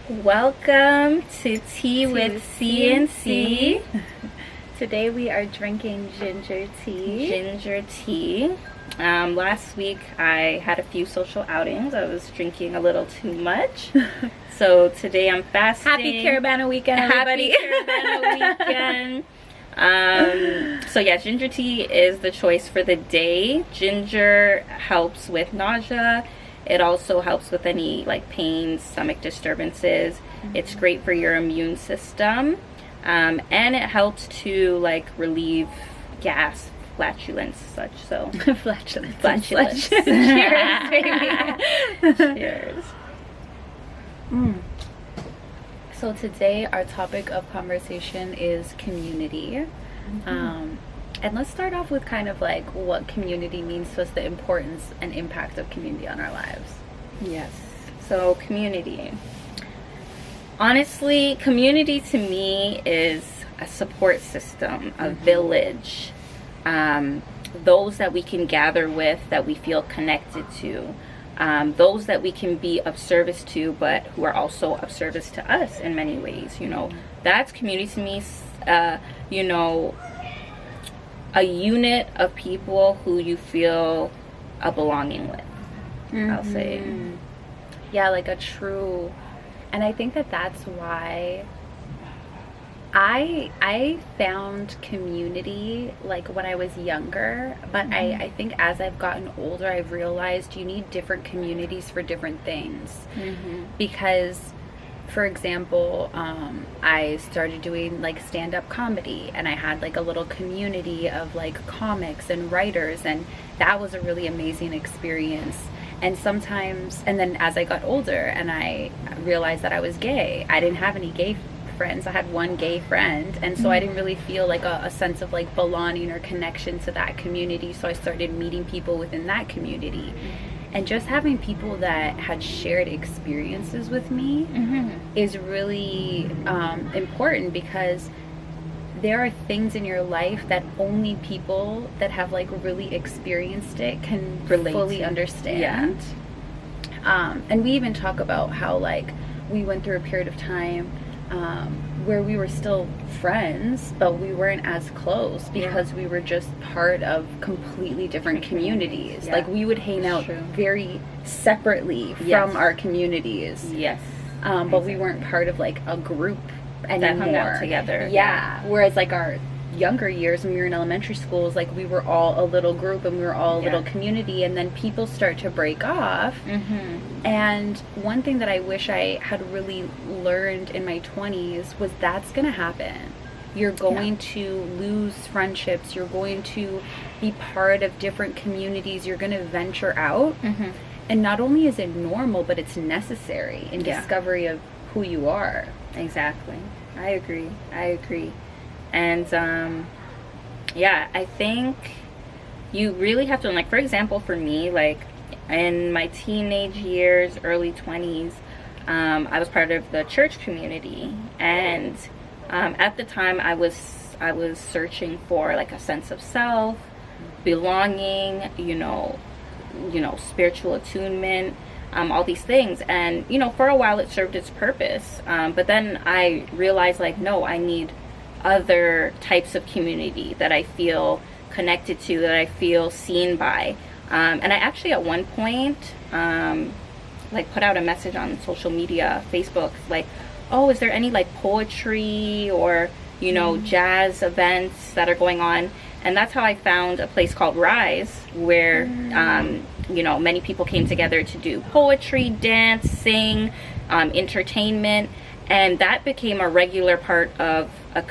Welcome to Tea with CNC. Today we are drinking ginger tea. Ginger tea. Last week I had a few social outings. I was drinking a little too much. So today I'm fasting. Happy Caravana weekend, everybody. Happy Caravana weekend. So yeah, ginger tea is the choice for the day. Ginger helps with nausea. It also helps with any like pain, stomach disturbances. It's great for your immune system. And it helps to like relieve gas, flatulence, such. So flatulence. Cheers, baby. Cheers. So today our topic of conversation is community. And let's start off with kind of like what community means to us, the importance and impact of community on our lives. Yes. So community. Honestly, community to me is a support system, a village. Those that we can gather with, that we feel connected to. Those that we can be of service to, but who are also of service to us in many ways. You know, that's community to me. A unit of people who you feel a belonging with, I'll say. Yeah, like a true, and I think that that's why I found community like when I was younger, but I think as I've gotten older, I've realized you need different communities for different things. Because, for example, I started doing like stand-up comedy, and I had like a little community of like comics and writers, and that was a really amazing experience. And sometimes, and then as I got older and I realized that I was gay, I didn't have any gay friends. I had one gay friend, and so I didn't really feel like a sense of like belonging or connection to that community. So I started meeting people within that community. And just having people that had shared experiences with me is really important, because there are things in your life that only people that have like really experienced it can fully understand. And we even talk about how like we went through a period of time where we were still friends, but we weren't as close because we were just part of completely different communities. Like we would hang out very separately from our communities. But we weren't part of like a group anymore. That hung out together. Whereas like our younger years when we were in elementary schools, like we were all a little group and we were all a little community, and then people start to break off. And one thing that I wish I had really learned in my 20s was that's gonna happen. You're going to lose friendships, you're going to be part of different communities, you're gonna venture out. And not only is it normal, but it's necessary in discovery of who you are. Exactly. I agree. And I think you really have to, like, for example, for me, like in my teenage years, early 20s, I was part of the church community, and at the time I was searching for like a sense of self, belonging, you know, spiritual attunement, all these things. And for a while it served its purpose, but then I realized like, no, I need other types of community that I feel connected to, that I feel seen by. And I actually at one point like put out a message on social media, Facebook, like, oh, is there any like poetry or jazz events that are going on? And that's how I found a place called Rise, where many people came together to do poetry, dance, sing, entertainment. And that became a regular part of a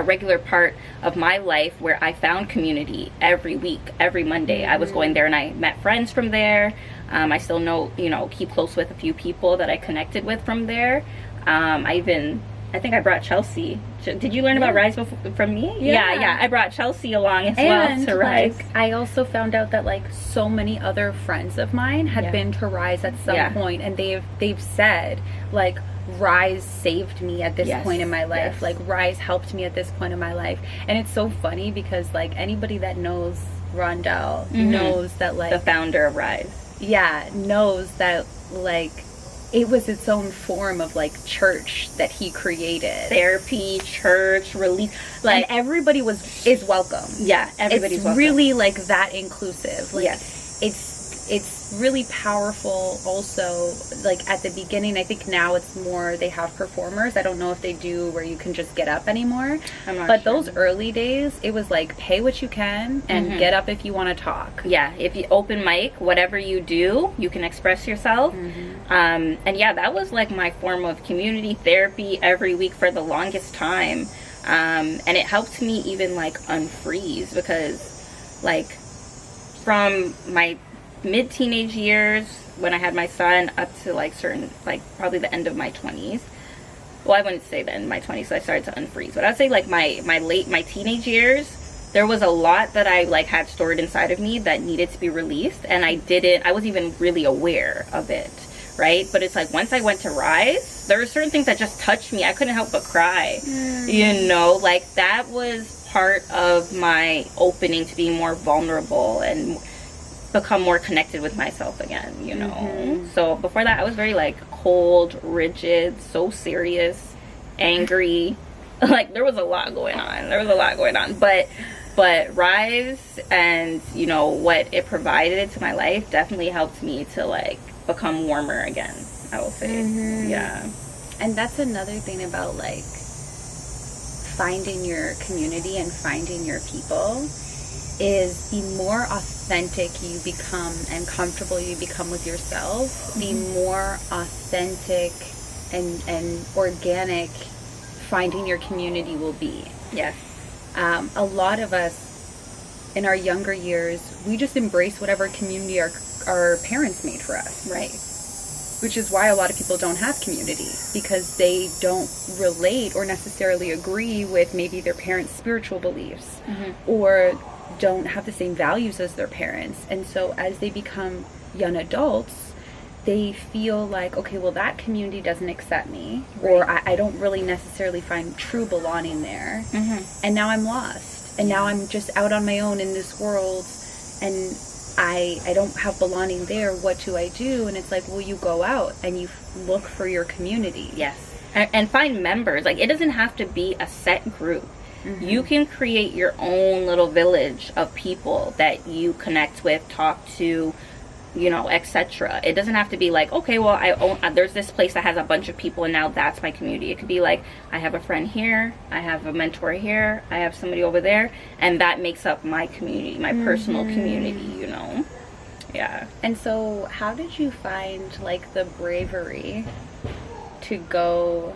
regular part of my life, where I found community every week, every Monday. I was going there and I met friends from there. I still keep close with a few people that I connected with from there. I think I brought Chelsea. Did you learn about Rise from me? Yeah. I brought Chelsea along as well to Rise. Like, I also found out that like so many other friends of mine had been to Rise at some point, and they've said like, Rise saved me at this point in my life. Like Rise helped me at this point in my life. And it's so funny because like anybody that knows Rondell knows that like the founder of Rise. Knows that like it was its own form of like church that he created. Therapy, church, relief, And everybody is welcome. Yeah, everybody's it's welcome. really like that inclusive. Like, yes. It's really powerful also. Like at the beginning, I think now it's more they have performers. I don't know if they do where you can just get up anymore. I'm not but sure. those early days, it was like pay what you can and get up if you want to talk. Yeah, if you open mic, whatever you do, you can express yourself. And yeah, that was like my form of community therapy every week for the longest time. And it helped me even like unfreeze, because like from my mid-teenage years when I had my son up to like certain, like probably the end of my 20s. Well, I wouldn't say the end of my 20s, so I started to unfreeze. But I'd say like my teenage years, there was a lot that I like had stored inside of me that needed to be released, and I wasn't even really aware of it, right? But it's like once I went to Rise, there were certain things that just touched me. I couldn't help but cry. You know, like that was part of my opening to be more vulnerable and become more connected with myself again, you know. So before that I was very like cold, rigid, so serious, angry. Like there was a lot going on, but Rise and, you know, what it provided to my life definitely helped me to like become warmer again, I will say. Yeah. And that's another thing about like finding your community and finding your people, is the more authentic you become and comfortable you become with yourself, the more authentic and organic finding your community will be. Yes. A lot of us in our younger years, we just embrace whatever community our parents made for us. Right. Which is why a lot of people don't have community, because they don't relate or necessarily agree with maybe their parents' spiritual beliefs, or don't have the same values as their parents. And so as they become young adults, they feel like, okay, well, that community doesn't accept me, or I don't really necessarily find true belonging there. And now I'm lost. And now I'm just out on my own in this world, and I don't have belonging there. What do I do? And it's like, well, you go out and you look for your community. Yes. And find members. Like, it doesn't have to be a set group. You can create your own little village of people that you connect with, talk to, you know, etc. It doesn't have to be like, okay, well, there's this place that has a bunch of people and now that's my community. It could be like, I have a friend here, I have a mentor here, I have somebody over there, and that makes up my community, my personal community, you know. Yeah. And so how did you find like the bravery to go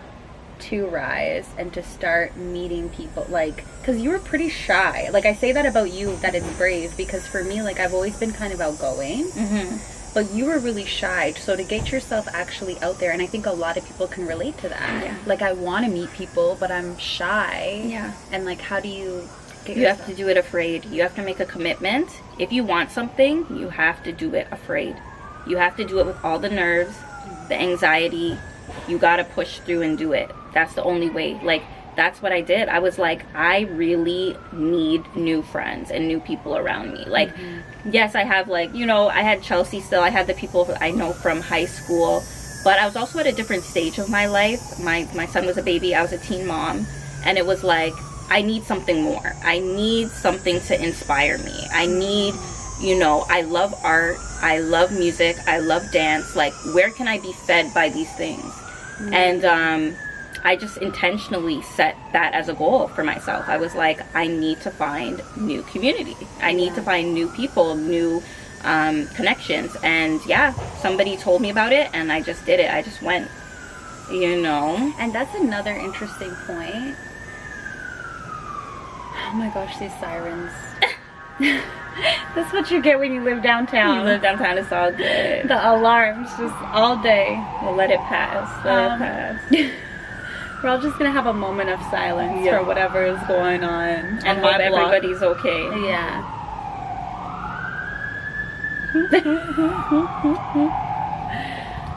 to Rise and to start meeting people? Like, because you were pretty shy. Like, I say that about you, that it's brave, because for me, like, I've always been kind of outgoing, but you were really shy. So to get yourself actually out there, and I think a lot of people can relate to that. Yeah. Like, I want to meet people, but I'm shy. Yeah. And like, how do you get You yourself? have to do it afraid. You have to make a commitment. If you want something, you have to do it afraid. You have to do it with all the nerves, the anxiety. You gotta push through and do it. That's the only way. Like, that's what I did. I was like, I really need new friends and new people around me. Like, yes, I have, like, you know, I had Chelsea still. I had the people I know from high school. But I was also at a different stage of my life. My son was a baby. I was a teen mom. And it was like, I need something more. I need something to inspire me. I need, you know, I love art. I love music. I love dance. Like, where can I be fed by these things? And I just intentionally set that as a goal for myself. I was like, I need to find new community. I need to find new people, new connections. And yeah, somebody told me about it and I just did it. I just went, you know. And that's another interesting point. Oh my gosh, these sirens. That's what you get when you live downtown. You live downtown, it's all good. The alarms just all day. We'll let it pass. Let it pass. We're all just gonna have a moment of silence for whatever is going on. And hope everybody's okay. Yeah.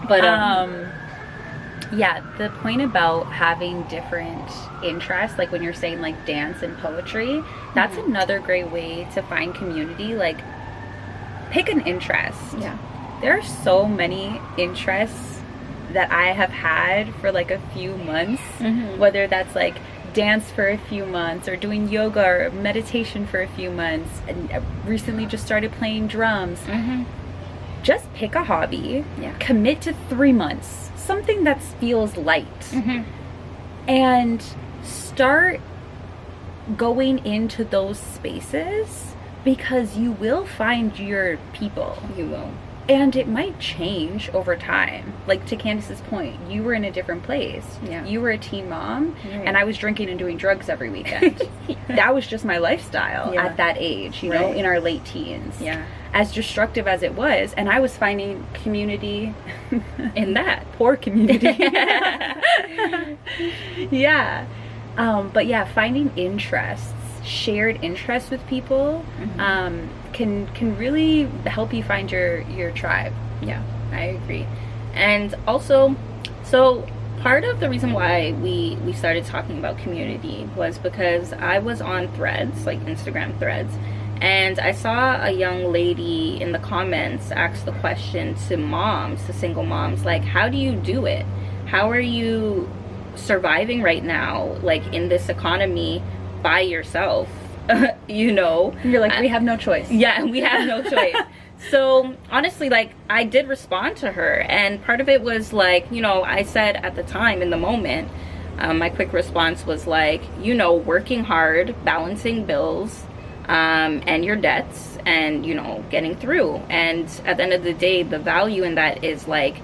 But yeah, the point about having different interests, like when you're saying like dance and poetry, that's another great way to find community. Like, pick an interest. Yeah. There are so many interests that I have had for like a few months, whether that's like dance for a few months or doing yoga or meditation for a few months, and I recently just started playing drums. Just pick a hobby, commit to 3 months, something that feels light, and start going into those spaces, because you will find your people. You will. And it might change over time. Like, to Candace's point, you were in a different place. Yeah. You were a teen mom, and I was drinking and doing drugs every weekend. That was just my lifestyle at that age, you know, in our late teens. Yeah. As destructive as it was. And I was finding community In that. poor community. Yeah. But yeah, finding interests, shared interests with people, can really help you find your tribe. Yeah, I agree. And also, so part of the reason why we started talking about community was because I was on Threads, like Instagram Threads, and I saw a young lady in the comments ask the question to moms, to single moms, like, how do you do it? How are you surviving right now, like in this economy by yourself? You know, You're like, we have no choice. Yeah, we have no choice. So honestly, like, I did respond to her, and part of it was like, you know, I said at the time, in the moment, my quick response was like, you know, working hard, balancing bills, and your debts, and, you know, getting through. And at the end of the day, the value in that is like,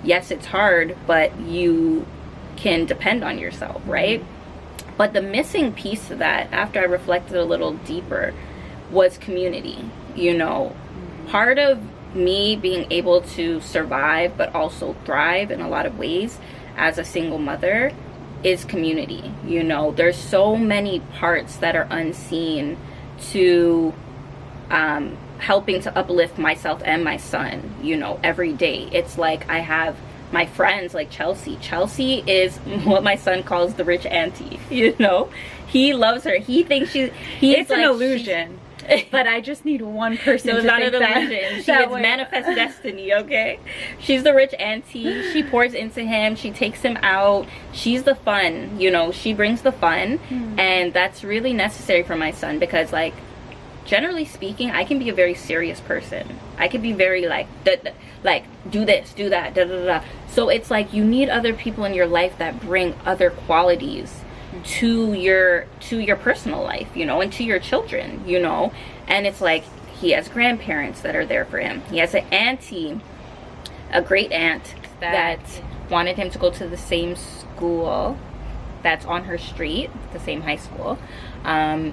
yes, it's hard, but you can depend on yourself, right? But the missing piece to that, after I reflected a little deeper, was community. You know, part of me being able to survive but also thrive in a lot of ways as a single mother is community. You know, there's so many parts that are unseen to helping to uplift myself and my son, you know, every day. It's like I have my friends like Chelsea. Chelsea is what my son calls the rich auntie, you know? He loves her. He thinks it's an illusion. But I just need one person no, to not think an that. illusion. She is manifest destiny, okay? She's the rich auntie. She pours into him. She takes him out. She's the fun, you know? She brings the fun. And that's really necessary for my son because, like, generally speaking, I can be a very serious person. I can be very like do this, do that, da da da. So it's like you need other people in your life that bring other qualities to your personal life, you know, and to your children, you know. And it's like he has grandparents that are there for him. He has an auntie, a great aunt that wanted him to go to the same school that's on her street, the same high school.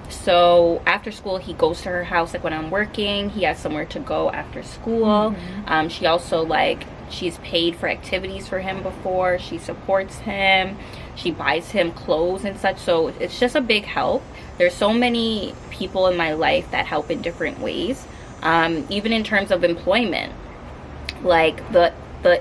So after school he goes to her house, like when I'm working, he has somewhere to go after school. She also, like, she's paid for activities for him before, she supports him, she buys him clothes and such. So it's just a big help. There's so many people in my life that help in different ways, even in terms of employment. Like the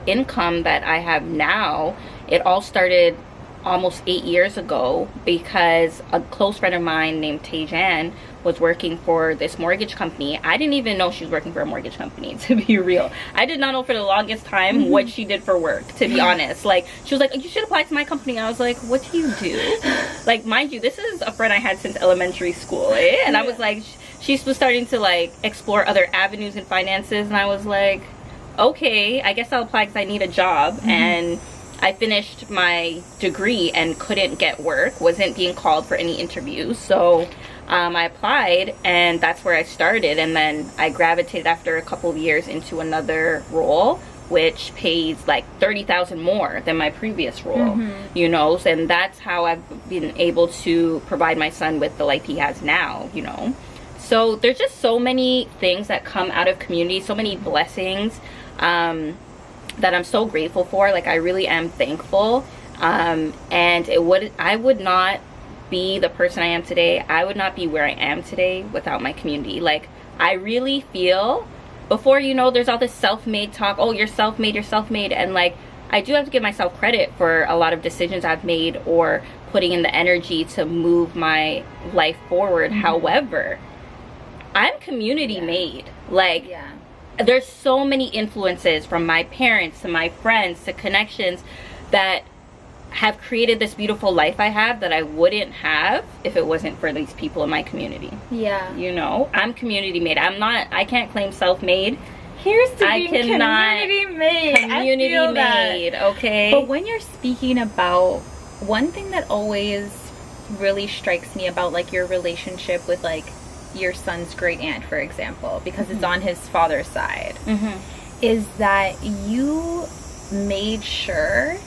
income that I have now, it all started almost 8 years ago because a close friend of mine named Tajan was working for this mortgage company. I didn't even know she was working for a mortgage company, to be real. I did not know for the longest time what she did for work, to be honest. Like, she was like, you should apply to my company. I was like, what do you do? Like, mind you, this is a friend I had since elementary school, eh? And I was like, she was starting to, like, explore other avenues in finances, and I was like, okay, I guess I'll apply because I need a job. And I finished my degree and couldn't get work, wasn't being called for any interviews. So I applied, and that's where I started. And then I gravitated after a couple of years into another role, which pays like $30,000 more than my previous role, you know. And that's how I've been able to provide my son with the life he has now, you know. So there's just so many things that come out of community, so many blessings that I'm so grateful for. Like, I really am thankful. And I would not be the person I am today. I would not be where I am today without my community. Like, I really feel, before, you know, there's all this self-made talk, oh, you're self-made, and like, I do have to give myself credit for a lot of decisions I've made or putting in the energy to move my life forward. However, I'm community made. Like, there's so many influences from my parents to my friends to connections that have created this beautiful life I have that I wouldn't have if it wasn't for these people in my community. Yeah. You know, I'm community made. I can't claim self-made. Here's to I being cannot community made. Community I feel that. made, okay? But when you're speaking about, one thing that always really strikes me about like your relationship with like your son's great aunt, for example, because it's on his father's side, is that you made sure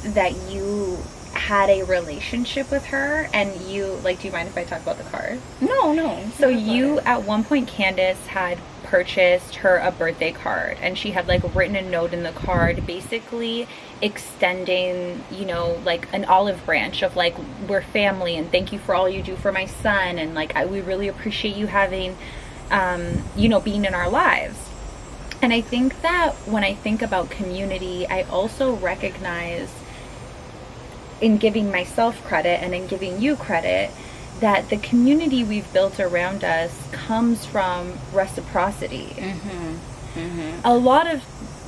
that you had a relationship with her. And you, like, do you mind if I talk about the card? No. So you, at one point, Candace had purchased her a birthday card, and she had like written a note in the card basically extending, you know, like an olive branch of like, we're family and thank you for all you do for my son, and like we really appreciate you having you know, being in our lives. And I think that when I think about community, I also recognize, in giving myself credit and in giving you credit, that the community we've built around us comes from reciprocity. A lot of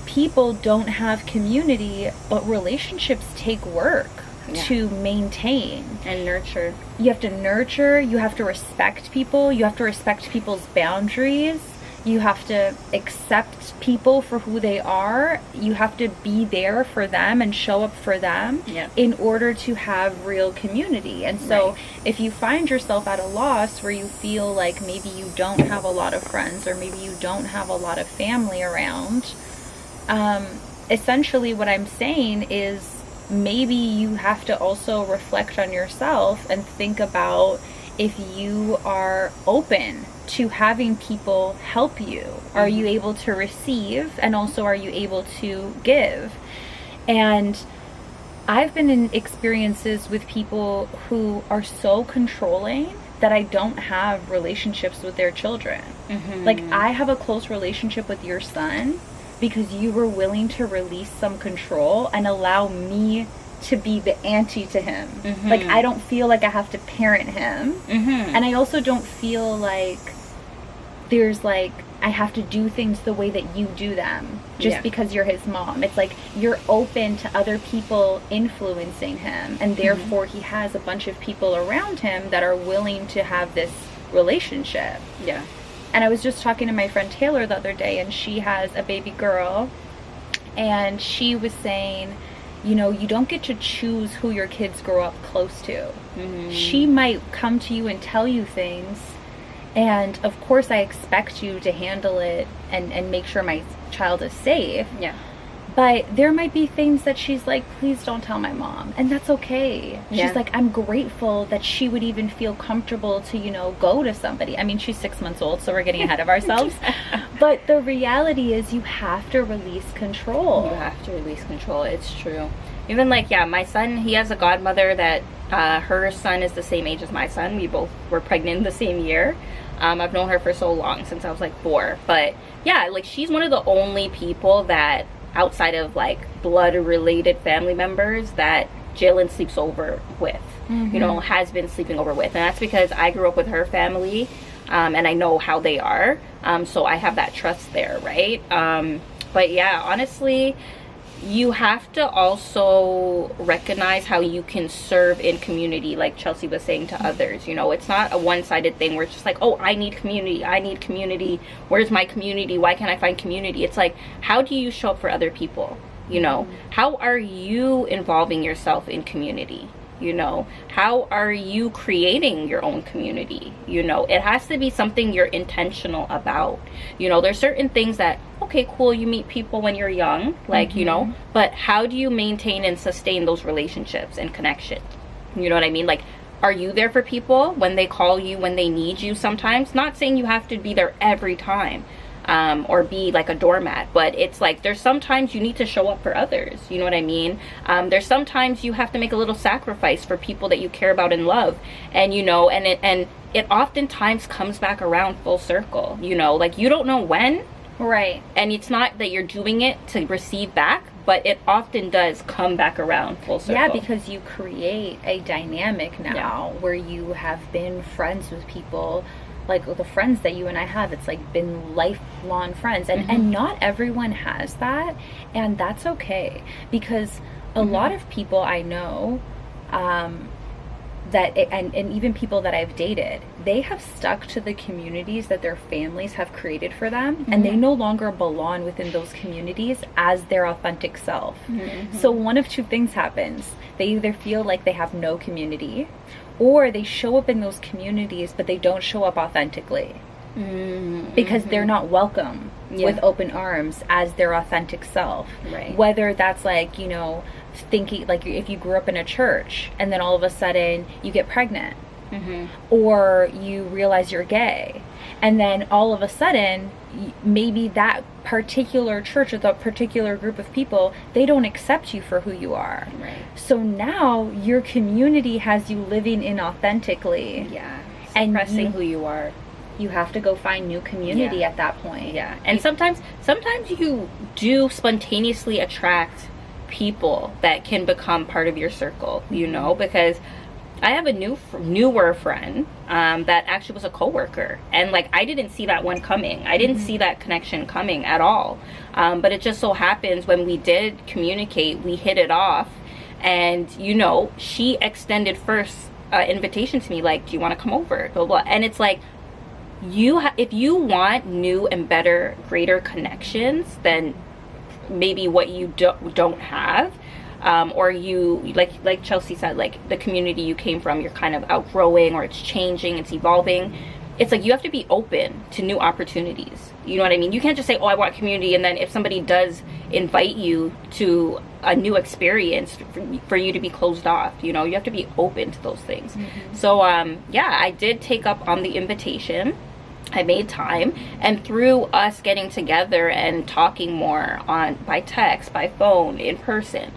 people don't have community, but relationships take work to maintain and nurture. You have to nurture, you have to respect people, you have to respect people's boundaries, you have to accept people for who they are, you have to be there for them and show up for them in order to have real community. And so if you find yourself at a loss where you feel like maybe you don't have a lot of friends or maybe you don't have a lot of family around, essentially what I'm saying is maybe you have to also reflect on yourself and think about if you are open to having people help you. Are you able to receive, and also are you able to give? And I've been in experiences with people who are so controlling that I don't have relationships with their children. Like, I have a close relationship with your son because you were willing to release some control and allow me to be the auntie to him. Like, I don't feel like I have to parent him. And I also don't feel like there's like, I have to do things the way that you do them just because you're his mom. It's like you're open to other people influencing him, and therefore he has a bunch of people around him that are willing to have this relationship. And I was just talking to my friend Taylor the other day, and she has a baby girl, and she was saying, you know, you don't get to choose who your kids grow up close to. She might come to you and tell you things, and of course I expect you to handle it and make sure my child is safe. But there might be things that she's like, please don't tell my mom. And that's okay. She's like, I'm grateful that she would even feel comfortable to, you know, go to somebody. I mean, she's 6 months old, so we're getting ahead of ourselves. But the reality is you have to release control. You have to release control. It's true. Even like, my son, he has a godmother that her son is the same age as my son. We both were pregnant the same year. I've known her for so long, since I was like 4. But yeah, like, she's one of the only people that, outside of like blood related family members, that Jalen sleeps over with, you know, has been sleeping over with. And that's because I grew up with her family, and I know how they are. So I have that trust there, right? But yeah, honestly, you have to also recognize how you can serve in community, like Chelsea was saying, to others. You know, it's not a one-sided thing where it's just like, oh, I need community, where's my community, why can't I find community? It's like, how do you show up for other people? You know, how are you involving yourself in community? You know, how are you creating your own community? You know, it has to be something you're intentional about. You know, there's certain things that, okay, cool, you meet people when you're young, like, you know, but how do you maintain and sustain those relationships and connection? You know what I mean? Like, are you there for people when they call you, when they need you sometimes? Not saying you have to be there every time. Or be like a doormat, but it's like there's sometimes you need to show up for others. You know what I mean? There's sometimes you have to make a little sacrifice for people that you care about and love, and you know, and it oftentimes comes back around full circle. You know, like, you don't know when, right? And it's not that you're doing it to receive back, but it often does come back around full circle. Yeah, because you create a dynamic now where you have been friends with people like the friends that you and I have, it's like been lifelong friends, and not everyone has that, and that's okay, because a lot of people I know, and even people that I've dated, they have stuck to the communities that their families have created for them, and they no longer belong within those communities as their authentic self. So one of two things happens. They either feel like they have no community, or they show up in those communities but they don't show up authentically, because they're not welcome with open arms as their authentic self. Right. Whether that's like, you know, thinking like if you grew up in a church and then all of a sudden you get pregnant, or you realize you're gay, and then all of a sudden maybe that particular church or that particular group of people, they don't accept you for who you are. Right. So now your community has you living inauthentically. Yeah. And Suppressing who you are. You have to go find new community at that point. Yeah. And sometimes you do spontaneously attract people that can become part of your circle, you know, because I have a newer friend that actually was a coworker, and like I didn't see that one coming. I didn't see that connection coming at all. But it just so happens when we did communicate, we hit it off, and you know, she extended first invitation to me, like, do you want to come over? Blah blah. And it's like, if you want new and better, greater connections than maybe what you don't have. Or you, like Chelsea said, like the community you came from, you're kind of outgrowing, or it's changing, it's evolving. It's like you have to be open to new opportunities. You know what I mean? You can't just say, oh, I want community, and then if somebody does invite you to a new experience, for you to be closed off. You know, you have to be open to those things. So yeah, I did take up on the invitation. I made time, and through us getting together and talking more by text, by phone, in person,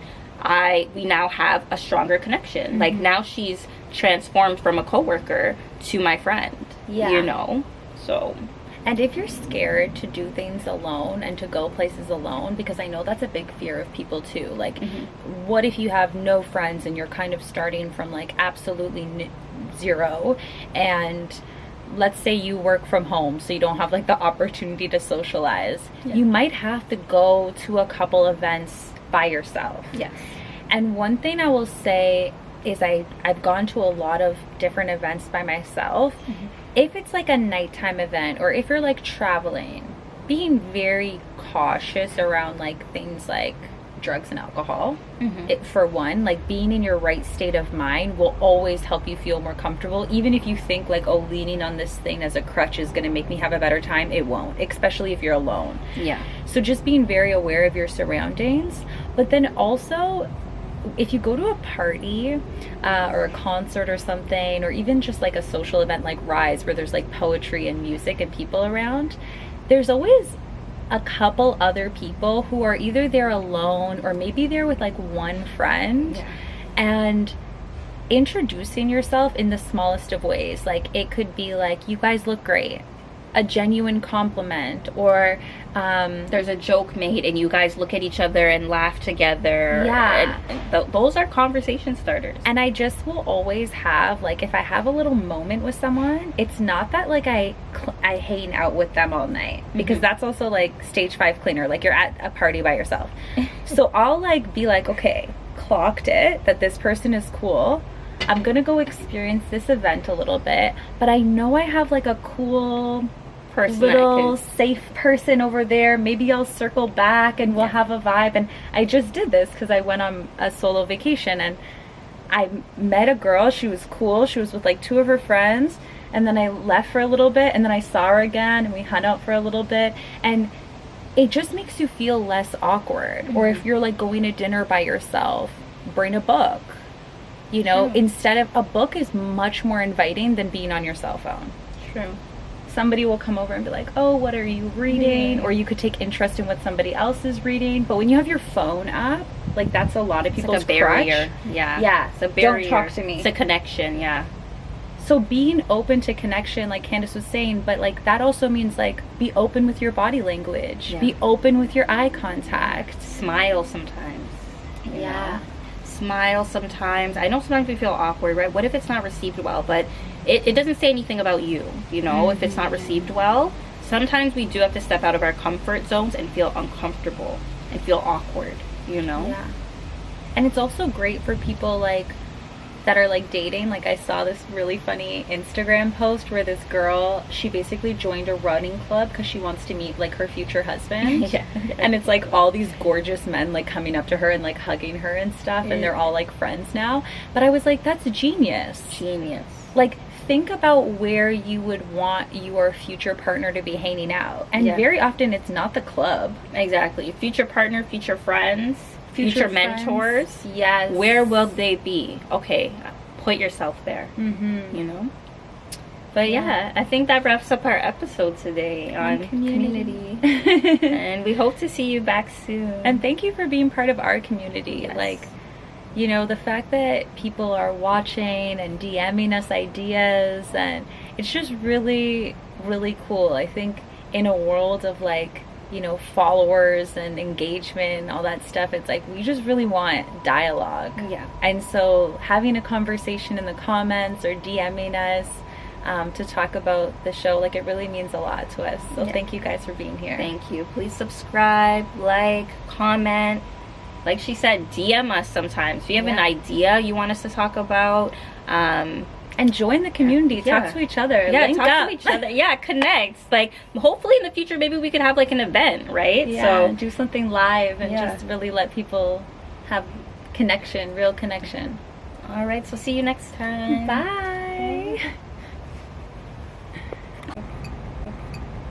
we now have a stronger connection. Like now she's transformed from a coworker to my friend. Yeah. You know? So. And if you're scared to do things alone and to go places alone, because I know that's a big fear of people too. Like, what if you have no friends and you're kind of starting from like absolutely zero, and let's say you work from home, so you don't have like the opportunity to socialize. You might have to go to a couple events by yourself. Yes. And one thing I will say is I've gone to a lot of different events by myself. If it's like a nighttime event, or if you're like traveling, being very cautious around like things like drugs and alcohol. For one, like being in your right state of mind will always help you feel more comfortable. Even if you think like, oh, leaning on this thing as a crutch is going to make me have a better time, it won't, especially if you're alone. Yeah. So just being very aware of your surroundings. But then also, if you go to a party or a concert or something, or even just like a social event like Rise, where there's like poetry and music and people around, there's always a couple other people who are either there alone, or maybe they're with like one friend. And introducing yourself in the smallest of ways, like it could be like, you guys look great, a genuine compliment, or there's a joke made and you guys look at each other and laugh together. And those are conversation starters. And I just will always have, like, if I have a little moment with someone, it's not that like I hang out with them all night, because that's also like stage 5 cleaner, like you're at a party by yourself. So I'll like be like, okay, clocked it that this person is cool, I'm gonna go experience this event a little bit, but I know I have like a cool little safe person over there. Maybe I'll circle back and we'll have a vibe. And I just did this because I went on a solo vacation, and I met a girl. She was cool. She was with like 2 of her friends, and then I left for a little bit, and then I saw her again, and we hung out for a little bit, and it just makes you feel less awkward. Or if you're like going to dinner by yourself, bring a book. You know, instead of, a book is much more inviting than being on your cell phone. True. Somebody will come over and be like, oh, what are you reading? Or you could take interest in what somebody else is reading. But when you have your phone up, like that's a lot of people's like a barrier. Crutch. Yeah. It's a barrier. Don't talk to me. It's a connection, yeah. So being open to connection, like Candace was saying, but like that also means like be open with your body language. Be open with your eye contact. Smile sometimes. Yeah. smile sometimes. I know sometimes we feel awkward, right? What if it's not received well? But it doesn't say anything about you, you know, if it's not received well. Sometimes we do have to step out of our comfort zones and feel uncomfortable and feel awkward, you know? Yeah. And it's also great for people like that are like dating. Like I saw this really funny Instagram post where this girl, she basically joined a running club because she wants to meet like her future husband. Yeah. And it's like all these gorgeous men like coming up to her and like hugging her and stuff, and they're all like friends now. But I was like, that's genius. Genius. Like, think about where you would want your future partner to be hanging out. And Yeah. very often it's not the club. Exactly. Future partner, future friends, future friends. mentors. Yes. Where will they be? Okay, put yourself there, Mm-hmm. you know? But yeah, I think that wraps up our episode today on community. And we hope to see you back soon. And thank you for being part of our community. Yes. Like, you know, the fact that people are watching and DMing us ideas, and it's just really, really cool. I think in a world of like, you know, followers and engagement and all that stuff, it's like we just really want dialogue. Yeah. And so having a conversation in the comments or DMing us to talk about the show, like, it really means a lot to us. So Yeah. thank you guys for being here. Thank you. Please subscribe, like, comment. Like she said, DM us sometimes. If you have an Yeah. idea you want us to talk about, And join the community. Yeah. Talk to each other. yeah, Link talk up. to each other. Yeah, connect. Like, hopefully in the future, maybe we could have like an event, right? Yeah, So do something live and Yeah. just really let people have connection, real connection. all right, so see you next time. Bye.